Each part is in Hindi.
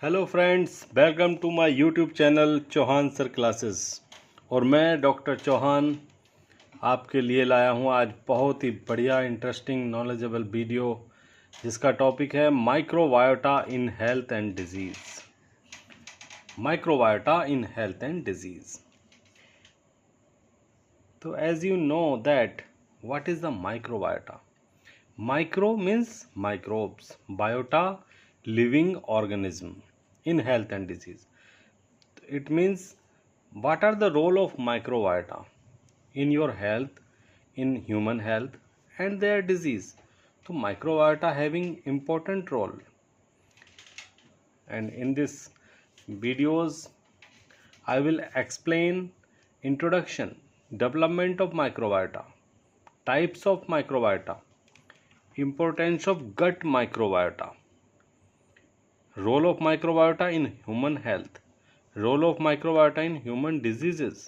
Hello friends, welcome to my YouTube channel Chauhan sir classes. और मैं डॉक्टर चौहान आपके लिए लाया हूँ आज बहुत ही बढ़िया इंटरेस्टिंग नॉलेजेबल वीडियो, जिसका टॉपिक है microbiota in health and disease. Microbiota in health and disease. तो as you know that what is the microbiota? Micro means microbes, biota living organism in health and disease. It means what are the role of microbiota in your health, in human health and their disease. So microbiota having important role, and in this videos I will explain introduction, development of microbiota, types of microbiota, importance of gut microbiota, role of microbiota in human health, role of microbiota in human diseases,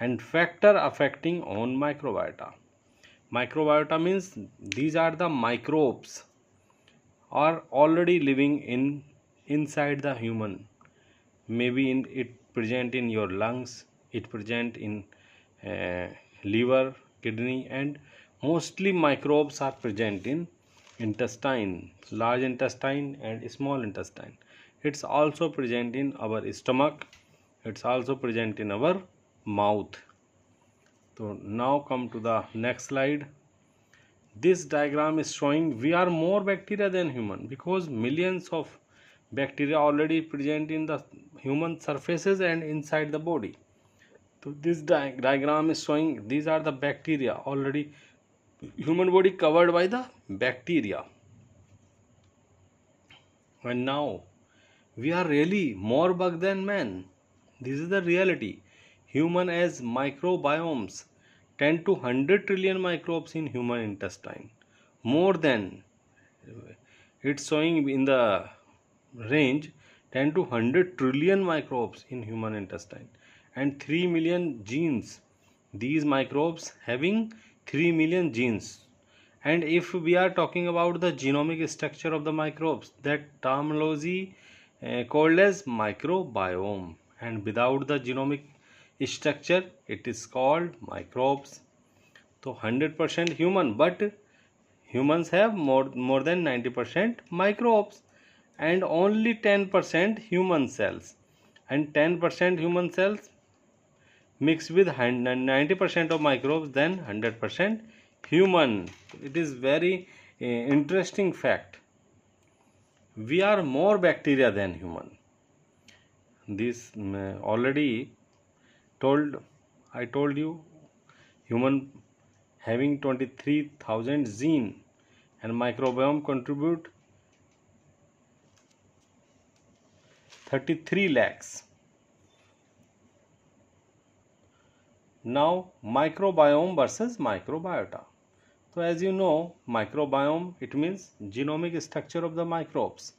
and factor affecting on microbiota. Microbiota means these are the microbes are already living inside the human. Maybe it present in your lungs, it present in liver, kidney, and mostly microbes are present in intestine, large intestine and small intestine. It's also present in our stomach, it's also present in our mouth. So now come to the next slide. This diagram is showing we are more bacteria than human, because millions of bacteria already present in the human surfaces and inside the body. So this diagram is showing these are the bacteria already, human body covered by the bacteria. And now we are really more bug than man. This is the reality. Human as microbiomes, 10 to 100 trillion microbes in human intestine. More than, it's showing in the range 10 to 100 trillion microbes in human intestine, and 3 million genes. These microbes having 3 million genes. And if we are talking about the genomic structure of the microbes, that terminology called as microbiome, and without the genomic structure it is called microbes. So 100% human, but humans have more than 90% microbes, and only 10% human cells, and 10% human cells mixed with 90% of microbes, then 100% human. It is very interesting fact. We are more bacteria than human. This already I told you, human having 23,000 gene, and microbiome contribute 33 lakhs. Now microbiome versus microbiota. So as you know, microbiome, it means genomic structure of the microbes,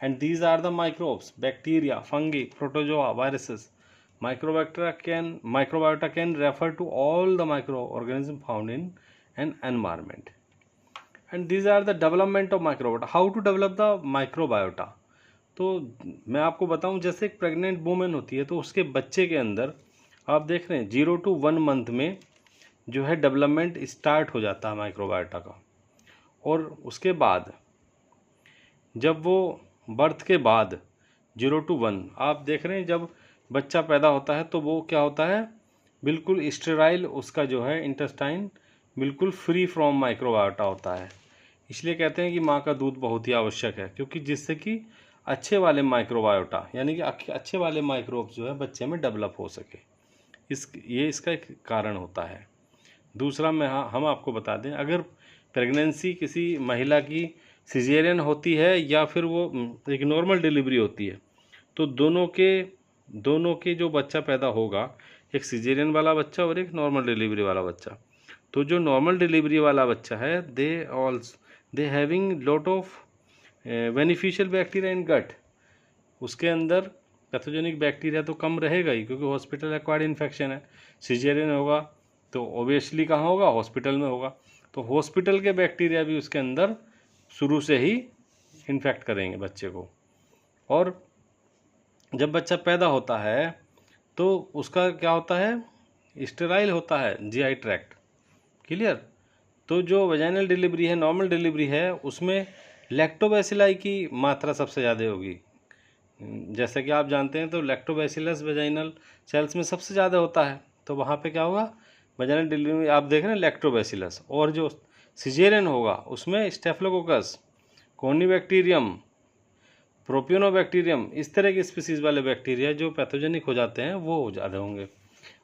and these are the microbes: bacteria, fungi, protozoa, viruses. Microbiota can refer to all the microorganisms found in an environment. And these are the development of microbiota. How to develop the microbiota? तो मैं आपको बताऊं, जैसे एक प्रेग्नेंट वुमेन होती है, तो उसके बच्चे के अंदर आप देख रहे हैं 0 to 1 मंथ में जो है डेवलपमेंट स्टार्ट हो जाता है माइक्रोबायोटा का। और उसके बाद जब वो बर्थ के बाद 0 to 1 आप देख रहे हैं, जब बच्चा पैदा होता है तो वो क्या होता है, बिल्कुल स्टेराइल, उसका जो है इंटेस्टाइन बिल्कुल फ्री फ्रॉम माइक्रोबायोटा होता है। इसलिए कहते हैं कि माँ का दूध बहुत ही आवश्यक है, क्योंकि जिससे कि अच्छे वाले माइक्रोबायोटा यानी कि अच्छे वाले माइक्रोब्स जो है बच्चे में डेवलप हो सके। ये इसका एक कारण होता है। दूसरा हम आपको बता दें, अगर प्रेगनेंसी किसी महिला की सिजेरियन होती है या फिर वो एक नॉर्मल डिलीवरी होती है, तो दोनों के जो बच्चा पैदा होगा, एक सिजेरियन वाला बच्चा और एक नॉर्मल डिलीवरी वाला बच्चा, तो जो नॉर्मल डिलीवरी वाला बच्चा है they having lot of beneficial bacteria in gut. उसके अंदर पैथोजेनिक बैक्टीरिया तो कम रहेगा ही, क्योंकि हॉस्पिटल एक्वायर्ड इन्फेक्शन है। सिजेरियन होगा तो ओबियसली कहाँ होगा, हॉस्पिटल में होगा, तो हॉस्पिटल के बैक्टीरिया भी उसके अंदर शुरू से ही इन्फेक्ट करेंगे बच्चे को। और जब बच्चा पैदा होता है तो उसका क्या होता है, स्टेराइल होता है जीआई ट्रैक्ट, क्लियर। तो जो वेजाइनल डिलीवरी है, नॉर्मल डिलीवरी है, उसमें लैक्टोबैसिलाई की मात्रा सबसे ज़्यादा होगी। जैसे कि आप जानते हैं तो लैक्टोबैसिलस वेजाइनल सेल्स में सबसे ज़्यादा होता है, तो वहाँ पे क्या होगा, वेजाइनल डिलीवरी आप देख रहे हैं लैक्टोबैसिलस, और जो सिजेरियन होगा उसमें स्टेफिलोकोकस, कोनिबैक्टीरियम, प्रोपियोनोबैक्टीरियम, इस तरह की स्पीसीज़ वाले बैक्टीरिया जो पैथोजेनिक हो जाते हैं वो ज़्यादा होंगे।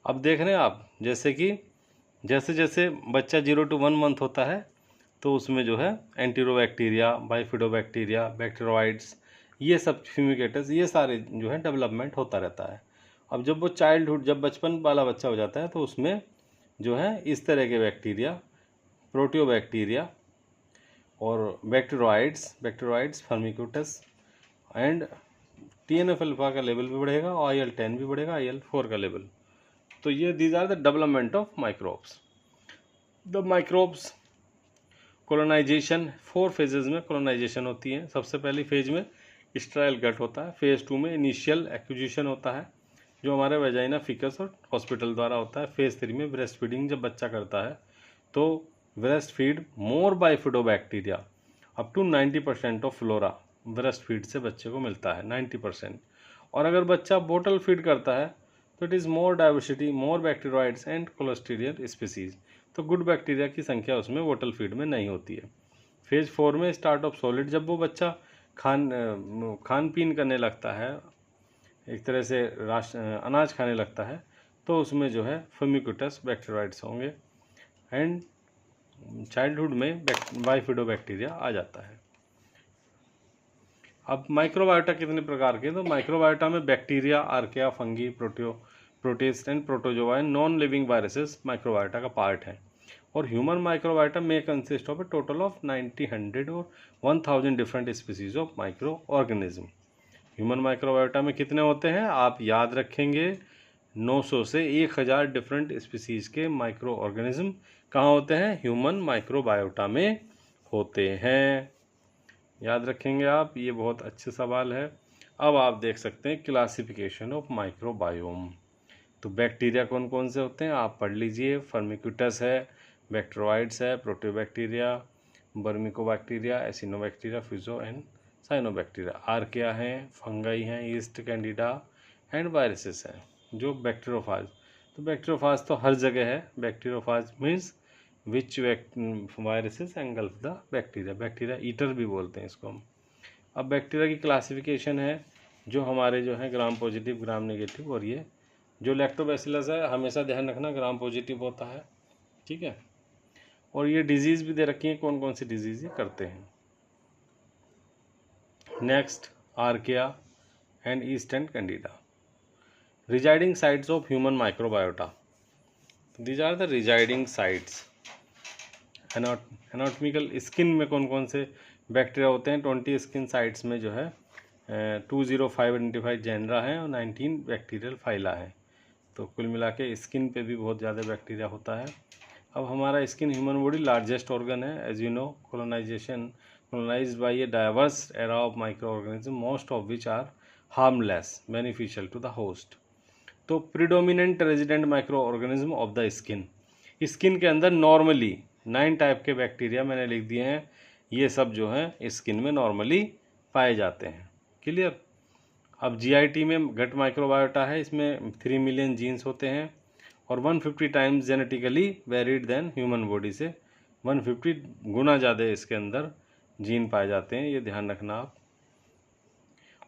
अब देख रहे हैं आप, जैसे कि जैसे जैसे बच्चा 0 to 1 मंथ होता है तो उसमें जो है एंटीरोबैक्टीरिया, बाइफिडोबैक्टीरिया, बैक्टीरियोइड्स, ये सब फ्यूमिगेटस, ये सारे जो है डेवलपमेंट होता रहता है। अब जब वो चाइल्डहुड, जब बचपन वाला बच्चा हो जाता है तो उसमें जो है इस तरह के बैक्टीरिया, प्रोटियोबैक्टीरिया और बैक्टीरियोइड्स, फर्मिक्यूटस एंड TNF अल्फा का लेवल भी बढ़ेगा और IL-10 भी बढ़ेगा, IL-4 का लेवल। तो ये these are the development of microbes. The microbes colonization, 4 phases में कोलोनाइजेशन होती है। सबसे पहली फेज में स्टेराइल गट होता है। फेज 2 में इनिशियल एक्विजिशन होता है जो हमारे वेजाइना, फिकस और हॉस्पिटल द्वारा होता है। फेज 3 में ब्रेस्ट फीडिंग जब बच्चा करता है तो breast feed more bifidobacteria up to 90% of flora breast feed से बच्चे को मिलता है, 90%। और अगर बच्चा बोतल फीड करता है तो it is more diversity, more bacteroides and clostridial species. तो गुड बैक्टीरिया की संख्या उसमें बोतल फीड में नहीं होती है। फेज 4 में स्टार्ट ऑफ सॉलिड, जब वो बच्चा खान पीन करने लगता है, एक तरह से अनाज खाने लगता है, तो उसमें जो है फर्मिक्यूटस बैक्टीरियोइड्स होंगे एंड चाइल्डहुड में बाइफिडोबैक्टीरिया आ जाता है। अब माइक्रोबायोटा कितने प्रकार के, तो माइक्रोबायोटा में bacteria, archaea, fungi, protist and protozoa and non living viruses microbiota का पार्ट है। और ह्यूमन माइक्रोबायोटा में consist of A total of 90, 100 और 1000 different species of micro organism. Human microbiota में कितने होते हैं आप याद रखेंगे, 900 से 1000 डिफरेंट स्पीसीज के माइक्रो ऑर्गेनिज्म कहाँ होते हैं, ह्यूमन माइक्रोबायोटा में होते हैं। याद रखेंगे आप, ये बहुत अच्छे सवाल है। अब आप देख सकते हैं क्लासिफिकेशन ऑफ माइक्रोबायोम। तो बैक्टीरिया कौन कौन से होते हैं आप पढ़ लीजिए। फर्मिक्यूटस है, बैक्टीरियोइड्स है, प्रोटियोबैक्टीरिया, बर्मिकोबैक्टीरिया, एसिनोबैक्टीरिया, फिजो एंड साइनोबैक्टीरिया। आर्किया हैं, फंगाई हैं, ईस्ट कैंडिडा एंड वायरसेस हैं जो बैक्टीरियोफाज। तो बैक्टीरियोफाज तो हर जगह है। Bacteriophage means which viruses engulf the bacteria, bacteria eater भी बोलते हैं इसको हम। अब बैक्टीरिया की क्लासिफिकेशन है जो हमारे जो है ग्राम पॉजिटिव, ग्राम नेगेटिव, और ये जो लैक्टोबैसिलस है हमेशा ध्यान रखना ग्राम पॉजिटिव होता है, ठीक है। और ये डिजीज़ भी दे रखी है कौन कौन सी डिजीज़ ये करते हैं। Next, archaea and yeast and candida. Residing sites of human microbiota, these are the residing sites. Anatomical, skin में कौन कौन से बैक्टीरिया होते हैं, 20 स्किन साइट्स में जो है 205 आइडेंटिफाइड जेनरा हैं और 19 बैक्टीरियल फाइला है। तो कुल मिला के स्किन पे भी बहुत ज़्यादा बैक्टीरिया होता है। अब हमारा skin human body largest organ है, as you know. colonized by a diverse era of microorganisms, most of which are harmless, beneficial to the host. तो predominant resident micro organism of the skin, skin के अंदर नॉर्मली 9 टाइप के बैक्टीरिया मैंने लिख दिए हैं, ये सब जो हैं स्किन में नॉर्मली पाए जाते हैं, क्लियर। अब GIT में गट माइक्रोबायोटा है, इसमें 3 मिलियन जीन्स होते हैं और 150 times genetically varied than human body से, 150 गुना ज़्यादा इसके अंदर जीन पाए जाते हैं, ये ध्यान रखना आप।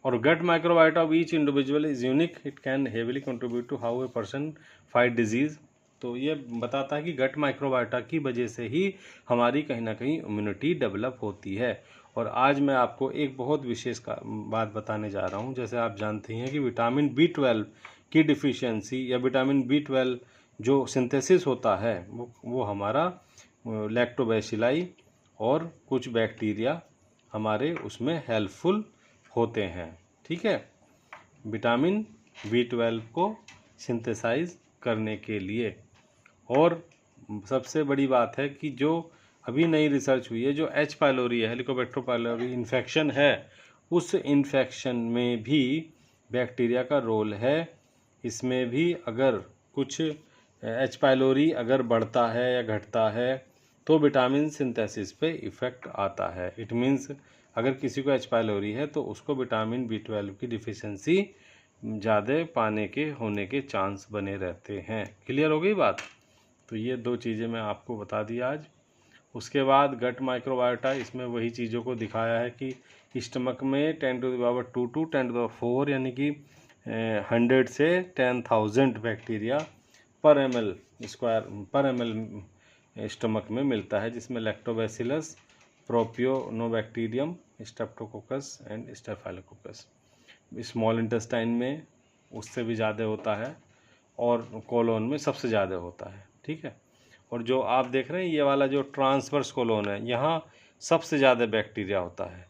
और gut microbiota of each individual is unique, it can heavily contribute to how a person fight disease. तो ये बताता है कि गट माइक्रोबायोटा की वजह से ही हमारी कहीं ना कहीं इम्यूनिटी डेवलप होती है। और आज मैं आपको एक बहुत विशेष बात बताने जा रहा हूँ। जैसे आप जानते हैं कि विटामिन B12 की डिफिशियंसी या विटामिन B12 जो सिंथेसिस होता है वो हमारा लैक्टोबैसिलाई और कुछ बैक्टीरिया हमारे उसमें हेल्पफुल होते हैं, ठीक है, विटामिन B12 को सिंथेसाइज करने के लिए। और सबसे बड़ी बात है कि जो अभी नई रिसर्च हुई है, जो H. पाइलोरी है, हेलिकोबैक्टर पाइलोरी इन्फेक्शन है, उस इन्फेक्शन में भी बैक्टीरिया का रोल है। इसमें भी अगर कुछ एच पाइलोरी अगर बढ़ता है या घटता है तो विटामिन सिंथेसिस पे इफ़ेक्ट आता है। इट मीन्स अगर किसी को एच पाइलोरी है तो उसको विटामिन B12 की डिफिशियंसी ज़्यादा पाने के होने के चांस बने रहते हैं। क्लियर हो गई बात? तो ये 2 चीज़ें मैं आपको बता दी आज। उसके बाद गट माइक्रोबायोटा, इसमें वही चीज़ों को दिखाया है कि स्टमक में 10⁻² टू 10⁻4 यानी कि 100 से 10,000 बैक्टीरिया पर ml स्टमक में मिलता है, जिसमें lactobacillus, propionibacterium, streptococcus and staphylococcus. Small intestine में उससे भी ज़्यादा होता है और कोलोन में सबसे ज़्यादा होता है। ठीक है। और जो आप देख रहे हैं ये वाला जो ट्रांसवर्स कोलोन है, यहाँ सबसे ज़्यादा बैक्टीरिया होता है।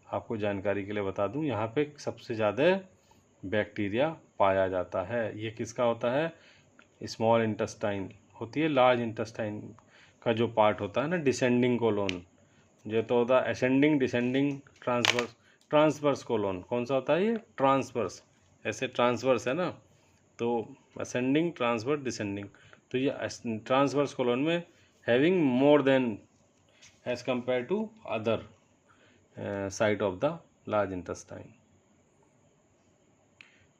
आपको जानकारी के लिए बता दूं, यहाँ पे सबसे ज़्यादा बैक्टीरिया पाया जाता है। ये किसका होता है? स्मॉल इंटेस्टाइन होती है। लार्ज इंटेस्टाइन का जो पार्ट होता है ना, डिसेंडिंग कोलोन, जो तो होता है असेंडिंग, डिसेंडिंग, ट्रांसवर्स कोलोन। कौन सा होता है ये? ट्रांसवर्स। ऐसे ट्रांसवर्स है ना, तो असेंडिंग, ट्रांसवर्स, डिसेंडिंग। तो ये ट्रांसवर्स कोलोन में having more than as compare to other side of the large intestine.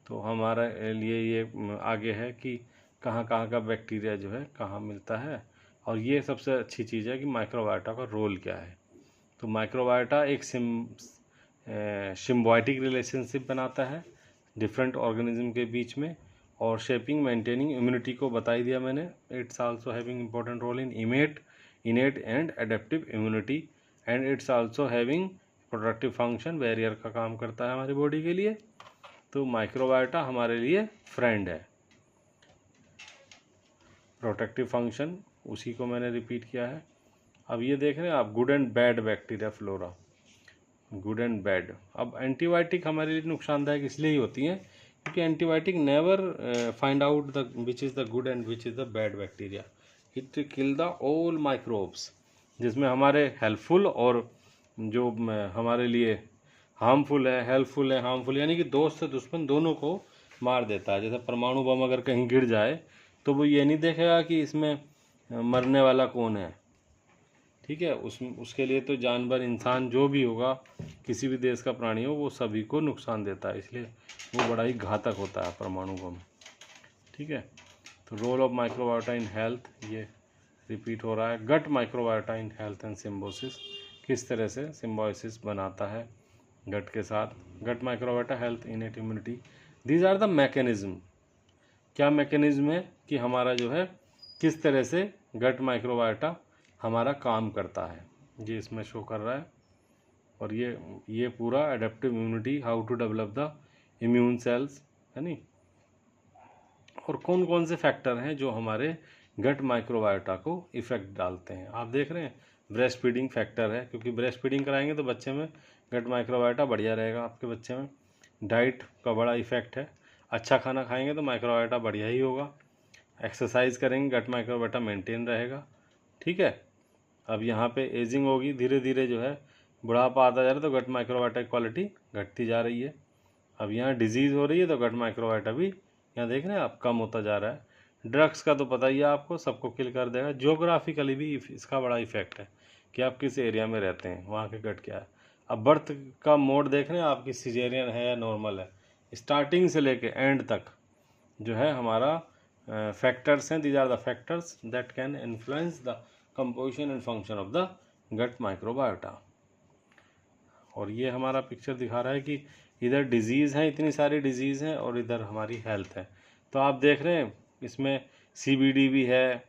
तो हमारे लिए ये आगे है कि कहाँ कहाँ का बैक्टीरिया जो है कहाँ मिलता है। और ये सबसे अच्छी चीज़ है कि माइक्रोबायोटा का रोल क्या है। तो माइक्रोबायोटा एक सिम्बायोटिक रिलेशनशिप बनाता है डिफरेंट ऑर्गेनिज्म के बीच में, और शेपिंग, मेंटेनिंग इम्यूनिटी को बता ही दिया मैंने। It's also having important role in innate and adaptive immunity, and it's also having productive function, barrier का काम करता है हमारी बॉडी के लिए। तो माइक्रोबायोटा हमारे लिए फ्रेंड है। प्रोटेक्टिव फंक्शन उसी को मैंने रिपीट किया है। अब ये देख रहे हैं आप, good and bad bacteria flora, good and bad. अब एंटीबायोटिक हमारे लिए नुकसानदायक इसलिए ही होती हैं क्योंकि antibiotic never find out the which is the good and which is the bad bacteria. It kill the all microbes, जिसमें हमारे हेल्पफुल और जो हमारे लिए हार्मफुल है, हेल्पफुल है, हार्मफुल, यानी कि दोस्त से दुश्मन दोनों को मार देता है। जैसे परमाणु बम अगर कहीं गिर जाए तो वो ये नहीं देखेगा कि इसमें मरने वाला कौन है। ठीक है। उसके लिए तो जानवर, इंसान जो भी होगा, किसी भी देश का प्राणी हो, वो सभी को नुकसान देता है, इसलिए वो बड़ा ही घातक होता है परमाणु बम। ठीक है। तो role of microbiota in health, ये रिपीट हो रहा है। Gut microbiota in health and symbiosis, किस तरह से सिम्बायोसिस बनाता है गट के साथ। Gut microbiota health, innate immunity, these are the mechanism. क्या मैकेनिज्म है कि हमारा जो है किस तरह से गट माइक्रोबायोटा हमारा काम करता है, ये इसमें शो कर रहा है। और ये पूरा adaptive immunity, how to develop the immune cells, है नी। और कौन कौन से फैक्टर हैं जो हमारे गट माइक्रोबायोटा को इफेक्ट डालते हैं। आप देख रहे हैं ब्रेस्ट फीडिंग फैक्टर है, क्योंकि ब्रेस्ट फीडिंग कराएंगे तो बच्चे में गट माइक्रोबायोटा बढ़िया रहेगा आपके बच्चे में। डाइट का बड़ा इफेक्ट है, अच्छा खाना खाएंगे तो माइक्रोबायोटा बढ़िया ही होगा। एक्सरसाइज करेंगे, गट माइक्रोबायोटा मेंटेन रहेगा। ठीक है। अब यहाँ पे एजिंग होगी, धीरे धीरे जो है बुढ़ापा आता जा रहा है, तो गट माइक्रोबायोटा की क्वालिटी घटती जा रही है। अब यहाँ डिजीज़ हो रही है तो गट माइक्रोबायोटा भी यहाँ देख रहे हैं आप कम होता जा रहा है। ड्रग्स का तो पता ही है आपको, सबको किल कर देगा। जियोग्राफिकली भी इसका बड़ा इफेक्ट है कि आप किस एरिया में रहते हैं, वहाँ के गट क्या है। अब बर्थ का मोड देख रहे हैं आपकी, सिजेरियन है या नॉर्मल है, स्टार्टिंग से लेके एंड तक जो है हमारा फैक्टर्स हैं। These are the factors that can influence the composition and function of the gut microbiota. और ये हमारा पिक्चर दिखा रहा है कि इधर डिजीज़ हैं, इतनी सारी डिजीज़ हैं, और इधर हमारी हेल्थ है। तो आप देख रहे हैं इसमें CBD भी है,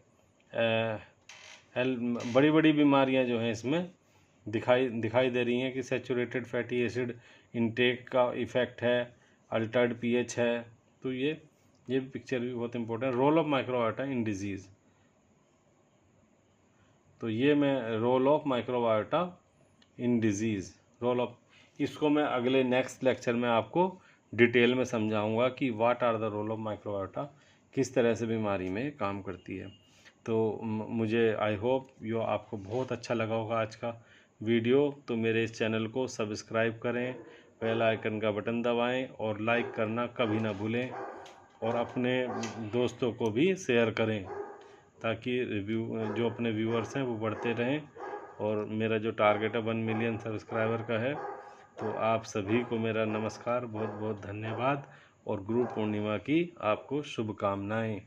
बड़ी बड़ी बीमारियां जो हैं इसमें दिखाई दे रही हैं कि सैचुरेटेड फैटी एसिड इनटेक का इफ़ेक्ट है, अल्टर्ड pH है। तो ये पिक्चर भी बहुत इंपॉर्टेंट है। Role of microbiota in disease, तो ये मैं role of microbiota in disease, role of, इसको मैं अगले नेक्स्ट लेक्चर में आपको डिटेल में समझाऊंगा कि what are the role of microbiota, किस तरह से बीमारी में काम करती है। तो मुझे आई होप आपको बहुत अच्छा लगा होगा आज का वीडियो। तो मेरे इस चैनल को सब्सक्राइब करें, बेल आइकन का बटन दबाएं और लाइक करना कभी ना भूलें और अपने दोस्तों को भी शेयर करें ताकि जो अपने व्यूअर्स हैं वो बढ़ते रहें। और मेरा जो टारगेट है 1 मिलियन सब्सक्राइबर का है। तो आप सभी को मेरा नमस्कार, बहुत बहुत धन्यवाद और गुरु पूर्णिमा की आपको शुभकामनाएं।